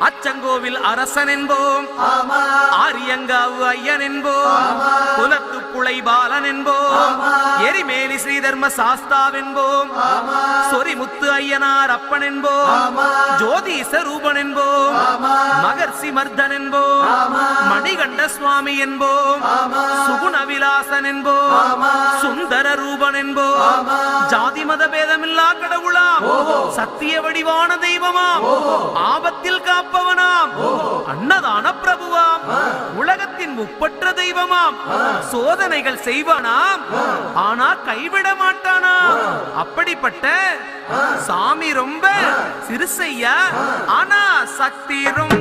அச்சங்கோவில் அரசன் என்போம், ஆரியங்காவு ஐயன் என்போம், குலத்து புலை பாலன் என்போம், எரிமேலி ஸ்ரீதர்ம சாஸ்தாவென்போம், சொரிமுத்து ஐயனார் அப்பன் என்போம், ஜோதிச ரூபன் என்போம், மகர்ஷி மர்தன் என்போம், மணிகண்ட சுவாமி என்போம், சுகுணவிலாசன் என்போம், சுந்தர ரூபன் என்போம், ஜாதி மத பேதமில்லா கடவுளாம், சத்திய வடிவான தெய்வமாம், ஆபத்தில் காப்பவனாம், அன்னதான பிரபுவாம், உலகத்தின் முப்பற்ற தெய்வமாம், சோதனைகள் செய்வானாம், ஆனா கைவிட மாட்டானாம். அப்படிப்பட்ட சாமி ரொம்ப சிறுசையா, ஆனா சக்தி ரொம்ப